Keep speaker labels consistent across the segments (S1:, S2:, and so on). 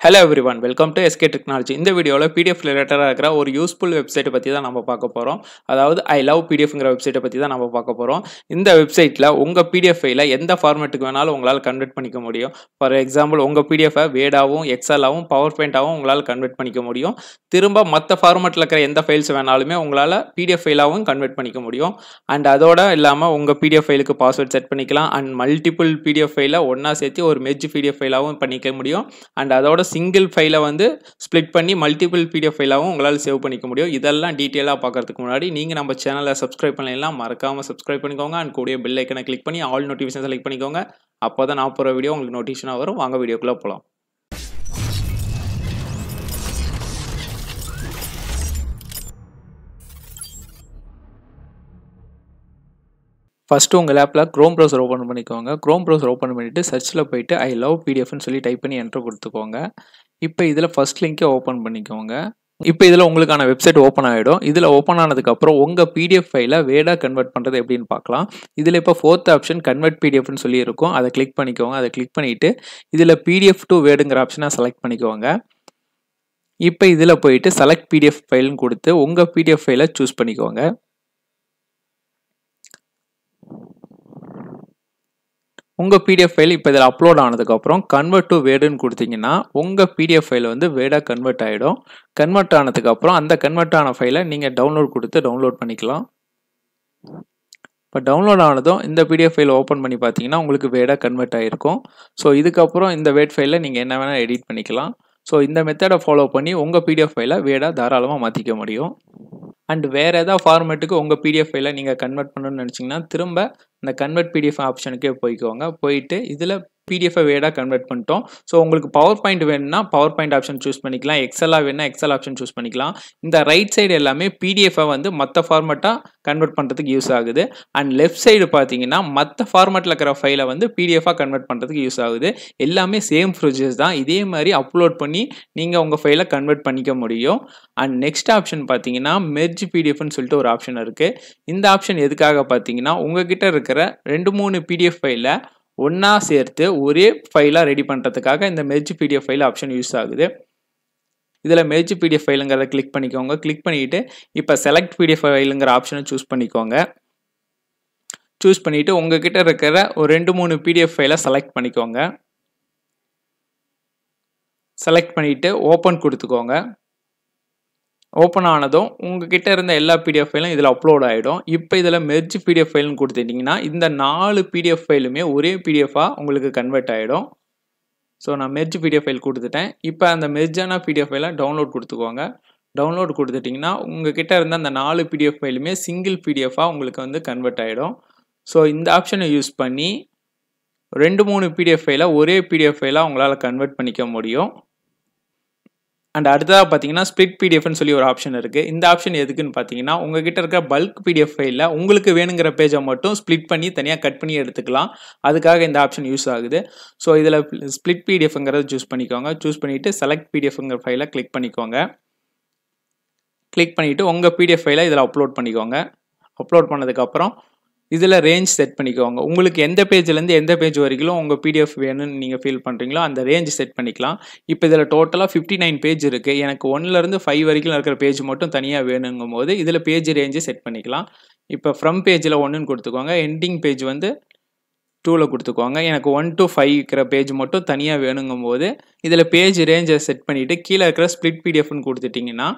S1: Hello everyone, welcome to SK Technology. இந்த வீடியோல PDF ரிலேட்டடா இருக்கிற ஒரு யூஸ்ஃபுல் வெப்சைட் பத்தி தான் நம்ம பார்க்க போறோம். அதாவது I love PDFங்கற வெப்சைட்டை பத்தி தான் நம்ம பார்க்க போறோம். இந்த வெப்சைட்ல உங்க PDF ஃபைலை எந்த ஃபார்மேட்டுக்கு வேணாலும் உங்களால கன்வெர்ட் பண்ணிக்க முடியும். ஃபார் எக்ஸாம்பிள் உங்க PDF-ஐ வேர்டாவும், எக்ஸலாவும், பவர்பாயிண்டாவும் உங்களால கன்வெர்ட் பண்ணிக்க முடியும். திரும்ப மற்ற ஃபார்மேட்ல இருக்கிற எந்த ஃபைல்ஸ் வேணாலுமே உங்களால PDF ஃபைலாவும் கன்வெர்ட் பண்ணிக்க முடியும். அண்ட் அதோட இல்லாம உங்க PDF ஃபைலுக்கு பாஸ்வேர்ட் செட் பண்ணிக்கலாம். அண்ட் மல்டிபிள் PDF ஃபைலை ஒண்ணா சேர்த்து ஒரு மெர்ஜ் PDF ஃபைலாவும் பண்ணிக்க முடியும். அண்ட் அதோட சிங்கிள் ஃபைலை வந்து ஸ்ப்ளிட் பண்ணி மல்டிபிள் PDF ஃபைலாவும் உங்களால் சேவ் பண்ணிக்க முடியும். இதெல்லாம் டீட்டெயிலாக பார்க்கறதுக்கு முன்னாடி நீங்கள் நம்ம சேனலை சப்ஸ்கிரைப் பண்ணலாம், மறக்காமல் சப்ஸ்கிரைப் பண்ணிக்கோங்க. அண்ட் கூடிய பெல் ஐக்கனை கிளிக் பண்ணி ஆல் நோட்டிஃபிகேஷன் செலக்ட் பண்ணிக்கோங்க. அப்போ தான் நான் போகிற வீடியோ உங்களுக்கு நோட்டிஃபிகேஷனாக வரும். வாங்க வீடியோக்குள்ளே போகலாம். ஃபஸ்ட்டு உங்கள் லேப்பில் க்ரோம் ப்ரௌசர் ஓப்பன் பண்ணிக்கோங்க. க்ரோம் ப்ரௌசர் ஓப்பன் பண்ணிவிட்டு சர்ச்சில் போய்ட்டு ஐ லவ் பிடிஎஃப்னு சொல்லி டைப் பண்ணி என்ட்ரு கொடுத்துக்கோங்க. இப்போ இதில் ஃபஸ்ட் லிங்க்கை ஓப்பன் பண்ணிக்கோங்க. இப்போ இதில் உங்களுக்கான வெப்சைட் ஓப்பன் ஆகிடும். இதில் ஓப்பன் ஆனதுக்கப்புறம் உங்கள் பிடிஎஃப் ஃபைலை வேர்டாக கன்வெர்ட் பண்ணுறது எப்படின்னு பார்க்கலாம். இதில் இப்போ ஃபோர்த் ஆப்ஷன் கன்வெர்ட் பிடிஎஃப்னு சொல்லி இருக்கும். அதை கிளிக் பண்ணிக்கோங்க. அதை கிளிக் பண்ணிவிட்டு இதில் பிடிஎஃப் டு வேர்டுங்கிற ஆப்ஷனை செலக்ட் பண்ணிக்கோங்க. இப்போ இதில் போயிட்டு செலக்ட் பிடிஎஃப் ஃபைல்னு கொடுத்து உங்கள் பிடிஎஃப் ஃபைலை சூஸ் பண்ணிக்கோங்க. உங்கள் பிடிஎஃப் ஃபைல் இப்போ இதில் அப்லோட் ஆனதுக்கப்புறம் கன்வெர்ட் டு வேர்டுன்னு கொடுத்தீங்கன்னா உங்கள் பிடிஎஃப் ஃபைல் வந்து வேர்டாக கன்வெர்ட் ஆகிடும். கன்வெர்ட் ஆனதுக்கப்புறம் அந்த கன்வெர்ட் ஆன ஃபைலை நீங்கள் டவுன்லோட் கொடுத்து டவுன்லோட் பண்ணிக்கலாம். இப்போ டவுன்லோட் ஆனதும் இந்த பிடிஎஃப் ஃபைல் ஓப்பன் பண்ணி பார்த்தீங்கன்னா உங்களுக்கு வேர்டாக கன்வெர்ட் ஆகிருக்கும். ஸோ இதுக்கப்புறம் இந்த வேர்ட் ஃபைலில் நீங்கள் என்ன வேணால் எடிட் பண்ணிக்கலாம். ஸோ இந்த மெத்தடை ஃபாலோ பண்ணி உங்கள் பிடிஎஃப் ஃபைலை வேர்டாக தாராளமாக மாற்றிக்க முடியும். அண்ட் வேறு ஏதாவது ஃபார்மேட்டுக்கு உங்கள் பிடிஎஃப் ஃபைலை நீங்கள் கன்வெர்ட் பண்ணணும்னு நினச்சிங்கன்னா திரும்ப இந்த கன்வெர்ட் பிடிஎஃப் ஆப்ஷனுக்கே போய்க்கோங்க. போயிட்டு இதில் பிடிஎஃபை வேர்டாக கன்வெர்ட் பண்ணிட்டோம். ஸோ உங்களுக்கு பவர் பாயிண்ட் வேணும்னா பவர் பாயிண்ட் ஆப்ஷன் சூஸ் பண்ணிக்கலாம். எக்ஸலாக வேணும்னா எக்ஸல் ஆப்ஷன் சூஸ் பண்ணிக்கலாம். இந்த ரைட் சைடு எல்லாமே பிடிஎஃபை வந்து மற்ற ஃபார்மேட்டாக கன்வெர்ட் பண்ணுறதுக்கு யூஸ் ஆகுது. அண்ட் லெஃப்ட் சைடு பார்த்தீங்கன்னா மற்ற ஃபார்மேட்டில் இருக்கிற ஃபைலை வந்து பிடிஎஃபாக கன்வெர்ட் பண்ணுறதுக்கு யூஸ் ஆகுது. எல்லாமே சேம் ப்ரொசீஜர்ஸ் தான். இதே மாதிரி அப்லோட் பண்ணி நீங்கள் உங்கள் ஃபைலை கன்வெர்ட் பண்ணிக்க முடியும். அண்ட் நெக்ஸ்ட் ஆப்ஷன் பார்த்தீங்கன்னா மெர்ஜ் பிடிஎஃப்னு சொல்லிட்டு ஒரு ஆப்ஷன் இருக்குது. இந்த ஆப்ஷன் எதுக்காக பார்த்தீங்கன்னா உங்ககிட்ட இருக்கிற 2-3 பிடிஎஃப் ஃபைலை ஒன்றா சேர்த்து ஒரே ஃபைலாக ரெடி பண்ணுறதுக்காக இந்த merge PDF file option use ஆகுது. இதில் மெர்ஜ் பிடிஎஃப் ஃபைலுங்கிறத கிளிக் பண்ணிக்கோங்க. கிளிக் பண்ணிவிட்டு இப்போ செலக்ட் பிடிஎஃப் ஃபைலுங்கிற ஆப்ஷனை சூஸ் பண்ணிக்கோங்க. சூஸ் பண்ணிவிட்டு உங்ககிட்ட இருக்கிற ஒரு 2-3 பிடிஎஃப் ஃபைலை செலக்ட் பண்ணிக்கோங்க. செலக்ட் பண்ணிவிட்டு ஓப்பன் கொடுத்துக்கோங்க. ஓப்பன் ஆனதும் உங்ககிட்ட இருந்த எல்லா பிடிஎஃப் ஃபைலும் இதில் அப்லோட் ஆகிடும். இப்போ இதில் மெர்ஜ் பிடிஎஃப் ஃபைல்னு கொடுத்துட்டிங்கன்னா இந்த 4 பிடிஎஃப் ஃபைலுமே ஒரே பிடிஎஃபாக உங்களுக்கு கன்வெர்ட் ஆகிடும். ஸோ நான் மெர்ஜ் பிடிஎஃப் ஃபைல் கொடுத்துட்டேன். இப்போ அந்த மெர்ஜான பிடிஎஃப் ஃபைலை டவுன்லோட் கொடுத்துக்கோங்க. டவுன்லோட் கொடுத்துட்டிங்கன்னா உங்ககிட்ட இருந்த அந்த 4 பிடிஎஃப் ஃபைலுமே சிங்கிள் பிடிஎஃபாக உங்களுக்கு வந்து கன்வெர்ட் ஆகிடும். ஸோ இந்த ஆப்ஷனை யூஸ் பண்ணி 2-3 பிடிஎஃப் ஃபைலை ஒரே பிடிஎஃப் ஃபைலாக உங்களால் கன்வெர்ட் பண்ணிக்க முடியும். அண்ட் அடுத்ததாக பார்த்தீங்கன்னா ஸ்ப்ளிட் பிடிஎஃப்னு சொல்லி ஒரு ஆப்ஷன் இருக்குது. இந்த ஆப்ஷன் எதுக்குன்னு பார்த்தீங்கன்னா உங்ககிட்ட இருக்கிற பல்க் பிடிஎஃப் ஃபைலில் உங்களுக்கு வேணுங்கிற பேஜை மட்டும் ஸ்ப்ளிட் பண்ணி தனியாக கட் பண்ணி எடுத்துக்கலாம். அதுக்காக இந்த ஆப்ஷன் யூஸ் ஆகுது. ஸோ இதில் ஸ்ப்ளிட் பிடிஎஃப்ங்கிறத சூஸ் பண்ணிக்கோங்க. சூஸ் பண்ணிவிட்டு செலக்ட் பிடிஎஃப்ங்கிற ஃபைலை கிளிக் பண்ணிக்கோங்க. கிளிக் பண்ணிவிட்டு உங்கள் பிடிஎஃப் ஃபைலை இதில் அப்லோட் பண்ணிக்கோங்க. அப்லோட் பண்ணதுக்கப்புறம் இதில் ரேஞ்ச் செட் பண்ணிக்கோங்க. உங்களுக்கு எந்த பேஜ்லேருந்து எந்த பேஜ் வரைக்கும் உங்கள் பிடிஎஃப் வேணும்னு நீங்கள் ஃபீல் பண்ணுறீங்களோ அந்த ரேஞ்ச் செட் பண்ணிக்கலாம். இப்போ இதில் டோட்டலாக 59 பேஜ் இருக்குது. எனக்கு 1லேருந்து 5 வரைக்கும் இருக்கிற பேஜ் மட்டும் தனியாக வேணுங்கும் போது இதில் பேஜ் ரேஞ்சு செட் பண்ணிக்கலாம். இப்போ ஃப்ரம் பேஜில் 1ன்னு கொடுத்துக்கோங்க. எண்டிங் பேஜ் வந்து 2ல் கொடுத்துக்கோங்க. எனக்கு 1 to 5 இருக்கிற பேஜ் மட்டும் தனியாக வேணுங்கும் போது இதில் பேஜ் ரேஞ்சை செட் பண்ணிவிட்டு கீழே இருக்கிற ஸ்ப்ளிட் பிடிஎஃப்னு கொடுத்துட்டிங்கன்னா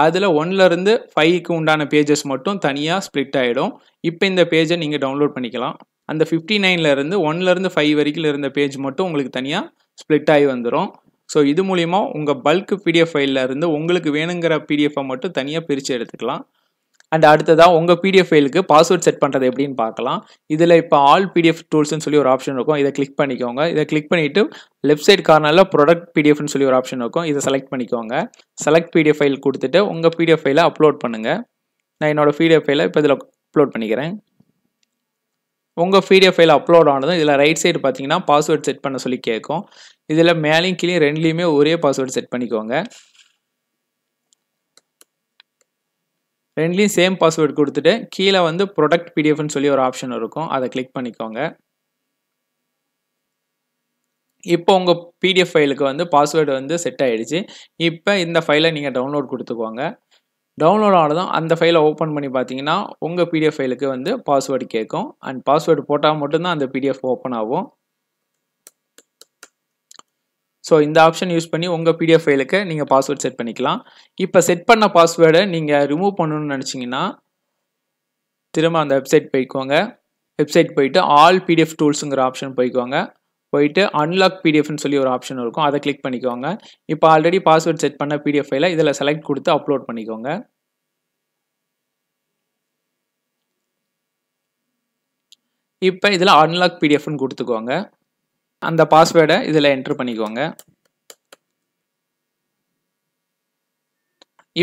S1: அதில் 1லேருந்து 5க்கு உண்டான பேஜஸ் மட்டும் தனியாக ஸ்ப்ளிட் ஆகிடும். இப்போ இந்த பேஜை நீங்கள் டவுன்லோட் பண்ணிக்கலாம். அந்த 59லேருந்து 1லேருந்து 5 வரைக்கும் இருந்த பேஜ் மட்டும் உங்களுக்கு தனியாக ஸ்ப்ளிட் ஆகி வந்துடும். ஸோ இது மூலிமா உங்கள் பல்க் பிடிஎஃப் ஃபைலில் இருந்து உங்களுக்கு வேணுங்கிற பிடிஎஃபை மட்டும் தனியாக பிரித்து எடுத்துக்கலாம். அண்ட் அடுத்ததாக உங்கள் பிடிஎஃப் ஃபைலுக்கு பாஸ்வேர்ட் செட் பண்ணுறது எப்படின்னு பார்க்கலாம். இதில் இப்போ ஆல் பிடிஎஃப் டூல்ஸ்னு சொல்லி ஒரு ஆப்ஷன் இருக்கும். இதை கிளிக் பண்ணிக்கோங்க. இதை கிளிக் பண்ணிவிட்டு லெஃப்ட் சைட் கார்னரில் ப்ராடக்ட் பிடிஎஃப்னு சொல்லி ஒரு ஆப்ஷன் இருக்கும். இதை செலக்ட் பண்ணிக்கோங்க. செலக்ட் பிடிஎஃப் ஃபைல் கொடுத்துட்டு உங்கள் பிடிஎஃப் ஃபைலை அப்லோட் பண்ணுங்கள். நான் என்னோடய பிடிஎஃப் ஃபைலை இப்போ இதில் அப்லோட் பண்ணிக்கிறேன். உங்கள் பிடிஎஃப் ஃபைல் அப்லோட் ஆனதும் இதில் ரைட் சைடு பார்த்தீங்கன்னா பாஸ்வேர்ட் செட் பண்ண சொல்லி கேட்கும். இதில் மேலேயும் கீழே ரெண்டுலேயுமே ஒரே பாஸ்வேர்ட் செட் பண்ணிக்கோங்க. ரெண்டுலேயும் சேம் பாஸ்வேர்ட் கொடுத்துட்டு கீழே வந்து ப்ராடக்ட் பிடிஎஃப்னு சொல்லி ஒரு ஆப்ஷன் இருக்கும். அதை கிளிக் பண்ணிக்கோங்க. இப்போ உங்கள் பிடிஎஃப் ஃபைலுக்கு வந்து பாஸ்வேர்டு வந்து செட் ஆகிடுச்சு. இப்போ இந்த ஃபைலை நீங்கள் டவுன்லோட் கொடுத்துக்கோங்க. டவுன்லோட் ஆனதும் அந்த ஃபைலை ஓப்பன் பண்ணி பார்த்தீங்கன்னா உங்கள் பிடிஎஃப் ஃபைலுக்கு வந்து பாஸ்வேர்டு கேட்கும். அண்ட் பாஸ்வேர்டு போட்டால் மட்டும்தான் அந்த பிடிஎஃப் ஓப்பன் ஆகும். ஸோ இந்த ஆப்ஷன் யூஸ் பண்ணி உங்கள் பிடிஎஃப் ஃபைலுக்கு நீங்கள் பாஸ்வேர்டு செட் பண்ணிக்கலாம். இப்போ செட் பண்ண பாஸ்வேர்டை நீங்கள் ரிமூவ் பண்ணணும்னு நினச்சிங்கன்னா திரும்ப அந்த வெப்சைட் போய்க்கோங்க. வெப்சைட் போயிட்டு ஆல் பிடிஎஃப் டூல்ஸுங்கிற ஆப்ஷன் போய்க்கோங்க. போயிட்டு அன்லாக் பிடிஎஃப்னு சொல்லி ஒரு ஆப்ஷன் இருக்கும், அதை கிளிக் பண்ணிக்கோங்க. இப்போ ஆல்ரெடி பாஸ்வேர்ட் செட் பண்ண பிடிஎஃப் ஃபைலை இதில் செலக்ட் கொடுத்து அப்லோட் பண்ணிக்கோங்க. இப்போ இதில் அன்லாக் பிடிஎஃப்னு கொடுத்துக்கோங்க. அந்த பாஸ்வேர்டை இதில் என்ட்ரு பண்ணிக்கோங்க.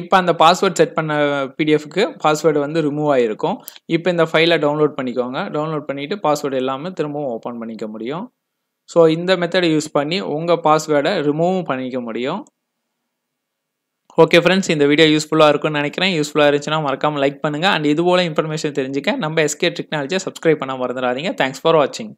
S1: இப்போ அந்த பாஸ்வேர்ட் செட் பண்ண பிடிஎஃப்க்கு பாஸ்வேர்டு வந்து ரிமூவ் ஆகிருக்கும். இப்போ இந்த ஃபைலை டவுன்லோட் பண்ணிக்கோங்க. டவுன்லோட் பண்ணிவிட்டு பாஸ்வேர்டு எல்லாமே திரும்பவும் ஓப்பன் பண்ணிக்க முடியும். ஸோ இந்த மெத்தடை யூஸ் பண்ணி உங்கள் பாஸ்வேர்டை ரிமூவும் பண்ணிக்க முடியும். ஓகே ஃப்ரெண்ட்ஸ், இந்த வீடியோ யூஸ்ஃபுல்லாக இருக்கும்னு நினைக்கிறேன். யூஸ்ஃபுல்லாக இருந்துச்சுன்னா மறக்காமல் லைக் பண்ணுங்கள். அண்ட் இது போல் இன்ஃபர்மேஷன் தெரிஞ்சுக்க நம்ம எஸ்கே டெக்னாலஜியை சப்ஸ்கிரைப் பண்ண மறந்துடாதீங்க. தேங்க்ஸ் ஃபார் வாட்சிங்.